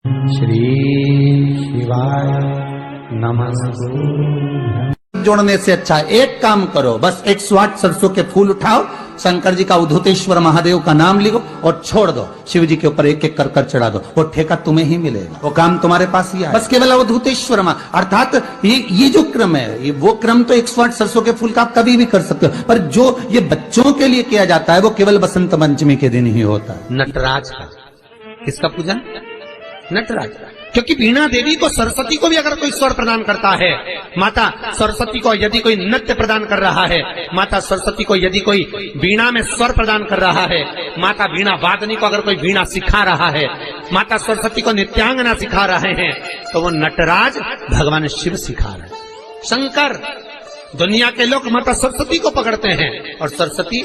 श्री शिवाय नमः। जोड़ने से अच्छा एक काम करो, बस 108 सरसों के फूल उठाओ, शंकर जी का उद्धतेश्वर महादेव का नाम लिखो और छोड़ दो। शिव जी के ऊपर एक एक कर चढ़ा दो, वो ठेका तुम्हें ही मिलेगा, वो काम तुम्हारे पास ही आएगा। बस केवल उद्धतेश्वर अर्थात ये जो क्रम है, ये वो क्रम तो 108 सरसों के फूल का आप कभी भी कर सकते हो, पर जो ये बच्चों के लिए किया जाता है वो केवल बसंत पंचमी के दिन ही होता है। नटराज का, किसका पूजन? नटराज का। क्योंकि वीणा देवी को, सरस्वती को भी अगर कोई स्वर प्रदान करता है, माता सरस्वती को यदि कोई नृत्य प्रदान कर रहा है, माता सरस्वती को यदि कोई वीणा में स्वर प्रदान कर रहा है, माता वीणा वादनी को अगर कोई वीणा सिखा रहा है, माता सरस्वती को नृत्यांगना सिखा रहे हैं, तो वो नटराज भगवान शिव सिखा रहे हैं। शंकर, दुनिया के लोग माता सरस्वती को पकड़ते हैं और सरस्वती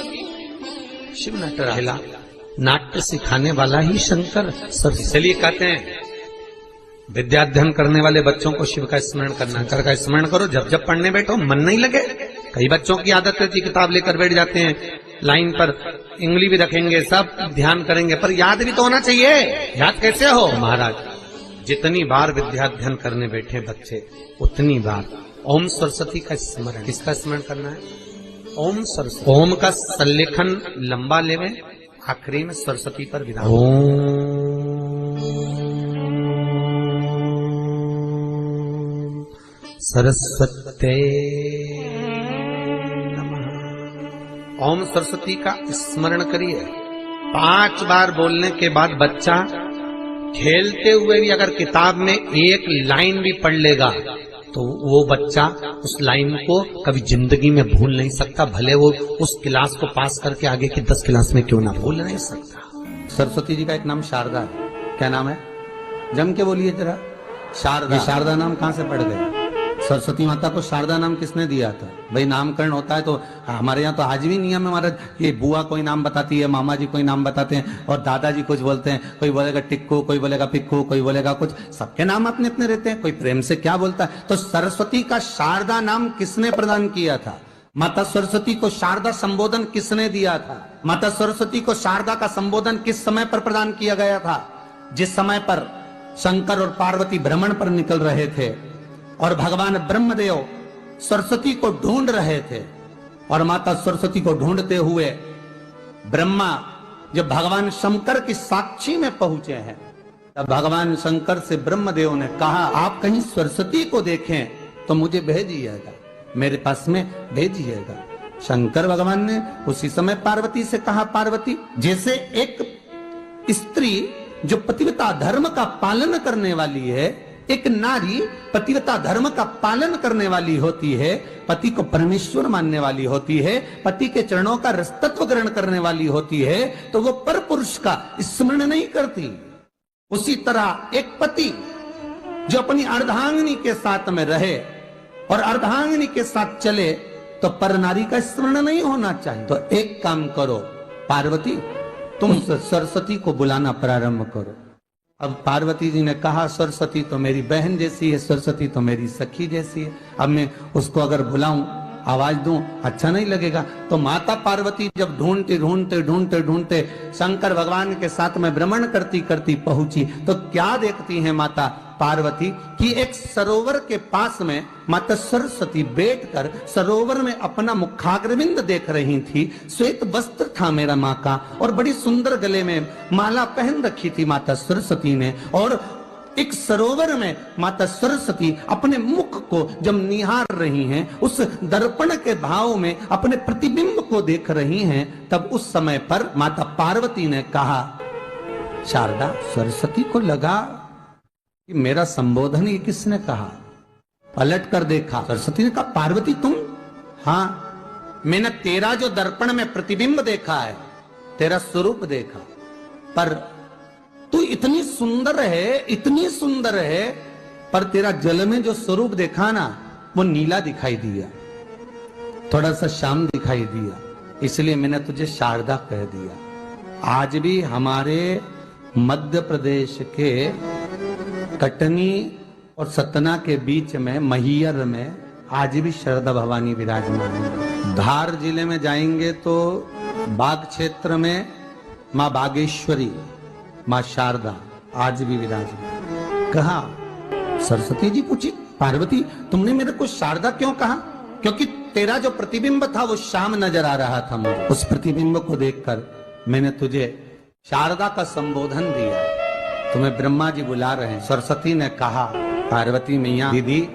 शिव नटराज। नाट्य सिखाने वाला ही शंकर। इसलिए कहते हैं विद्याध्ययन करने वाले बच्चों को शिव का स्मरण करना, शंकर का स्मरण करो। जब जब पढ़ने बैठो मन नहीं लगे, कई बच्चों की आदत रहती, किताब लेकर बैठ जाते हैं, लाइन पर इंगली भी रखेंगे, सब ध्यान करेंगे, पर याद भी तो होना चाहिए। याद कैसे हो महाराज? जितनी बार विद्याध्ययन करने बैठे बच्चे, उतनी बार ओम सरस्वती का स्मरण। किसका स्मरण करना है? ओम सरस्वती। ओम का संलेखन लंबा लेवे, आखिरी में सरस्वती पर विराम। सरस्वते नमः। ओम सरस्वती का स्मरण करिए। 5 बार बोलने के बाद बच्चा खेलते हुए भी अगर किताब में एक लाइन भी पढ़ लेगा तो वो बच्चा उस लाइन को कभी जिंदगी में भूल नहीं सकता, भले वो उस क्लास को पास करके आगे की 10 क्लास में क्यों ना भूल नहीं सकता। सरस्वती जी का एक नाम शारदा है। क्या नाम है? जम के बोलिए जरा। शारदा। शारदा नाम कहां से पड़ गया? सरस्वती माता को शारदा नाम किसने दिया था? भाई नामकरण होता है तो हमारे यहाँ तो आज भी नियम है हमारा, ये बुआ कोई नाम बताती है, मामा जी कोई नाम बताते हैं और दादाजी कुछ बोलते हैं, कोई बोलेगा टिक्कू, कोई बोलेगा पिक्कू, कोई बोलेगा कुछ, सबके नाम अपने अपने रहते हैं, कोई प्रेम से क्या बोलता है। तो सरस्वती का शारदा नाम किसने प्रदान किया था? माता सरस्वती को शारदा संबोधन किसने दिया था? माता सरस्वती को शारदा का संबोधन किस समय पर प्रदान किया गया था? जिस समय पर शंकर और पार्वती भ्रमण पर निकल रहे थे और भगवान ब्रह्मदेव सरस्वती को ढूंढ रहे थे, और माता सरस्वती को ढूंढते हुए ब्रह्मा जब भगवान शंकर की साक्षी में पहुंचे हैं, तब भगवान शंकर से ब्रह्मदेव ने कहा, आप कहीं सरस्वती को देखें तो मुझे भेजिएगा, मेरे पास में भेजिएगा। शंकर भगवान ने उसी समय पार्वती से कहा, पार्वती, जैसे एक स्त्री जो पतिव्रता धर्म का पालन करने वाली है, एक नारी पतिव्रता धर्म का पालन करने वाली होती है, पति को परमेश्वर मानने वाली होती है, पति के चरणों का रसतत्व ग्रहण करने वाली होती है, तो वो पर पुरुष का स्मरण नहीं करती। उसी तरह एक पति जो अपनी अर्धांगिनी के साथ में रहे और अर्धांगिनी के साथ चले तो पर नारी का स्मरण नहीं होना चाहिए। तो एक काम करो पार्वती, तुम सरस्वती को बुलाना प्रारंभ करो। अब पार्वती जी ने कहा, सरस्वती तो मेरी बहन जैसी है, सरस्वती तो मेरी सखी जैसी है, अब मैं उसको अगर बुलाऊं, आवाज दूं, अच्छा नहीं लगेगा। तो माता पार्वती जब ढूंढते ढूंढते ढूंढते ढूंढते शंकर भगवान के साथ में भ्रमण करती करती पहुंची, तो क्या देखती है माता पार्वती कि एक सरोवर के पास में माता सरस्वती बैठकर सरोवर में अपना मुखाग्रविंद देख रही थी। श्वेत वस्त्र था मेरा माँ का और बड़ी सुंदर गले में माला पहन रखी थी माता सरस्वती ने, और एक सरोवर में माता सरस्वती अपने मुख को जब निहार रही हैं, उस दर्पण के भाव में अपने प्रतिबिंब को देख रही हैं, तब उस समय पर माता पार्वती ने कहा, शारदा, सरस्वती को लगा कि मेरा संबोधन ये किसने कहा। पलट कर देखा, सरस्वती ने कहा, पार्वती तुम? हाँ, मैंने तेरा जो दर्पण में प्रतिबिंब देखा है, तेरा स्वरूप देखा, पर तू इतनी सुंदर है, इतनी सुंदर है, पर तेरा जल में जो स्वरूप देखा ना, वो नीला दिखाई दिया, थोड़ा सा श्याम दिखाई दिया, इसलिए मैंने तुझे शारदा कह दिया। आज भी हमारे मध्य प्रदेश के कटनी और सतना के बीच में महियर में आज भी शारदा भवानी विराजमान है। धार जिले में जाएंगे तो बाग क्षेत्र में माँ बागेश्वरी, माँ शारदा आज भी विराजमान। कहा। सरस्वती जी पूछी, पार्वती तुमने मेरे को शारदा क्यों कहा? क्योंकि तेरा जो प्रतिबिंब था वो शाम नजर आ रहा था मुझे। उस प्रतिबिंब को देखकर मैंने तुझे शारदा का संबोधन दिया। तुम्हें ब्रह्मा जी बुला रहे हैं। सरस्वती ने कहा, पार्वती मैया दीदी,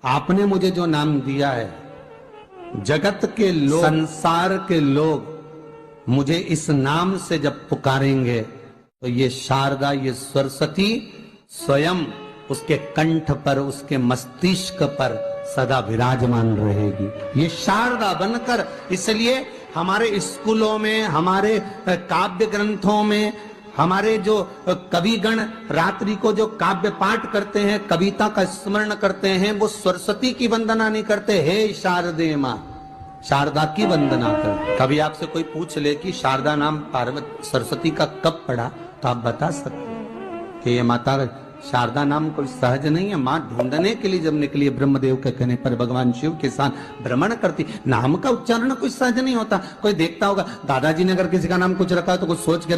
आपने मुझे जो नाम दिया है, जगत के लोग, संसार के लोग मुझे इस नाम से जब पुकारेंगे तो ये शारदा, ये सरस्वती स्वयं उसके कंठ पर, उसके मस्तिष्क पर सदा विराजमान रहेगी, ये शारदा बनकर। इसलिए हमारे स्कूलों में, हमारे काव्य ग्रंथों में, हमारे जो कविगण रात्रि को जो काव्य पाठ करते हैं, कविता का स्मरण करते हैं, वो सरस्वती की वंदना नहीं करते, हे शारदे मां, शारदा की वंदना कर। कभी आपसे कोई पूछ ले कि शारदा नाम पार्वती सरस्वती का कब पड़ा, तो आप बता सकते कि ये माता शारदा नाम कोई सहज नहीं है। मां ढूंढने के लिए जब निकली, ब्रह्मदेव के कहने पर भगवान शिव के साथ भ्रमण करती। नाम का उच्चारण कोई सहज नहीं होता। कोई देखता होगा, दादाजी ने अगर किसी का नाम कुछ रखा है तो कुछ सोच के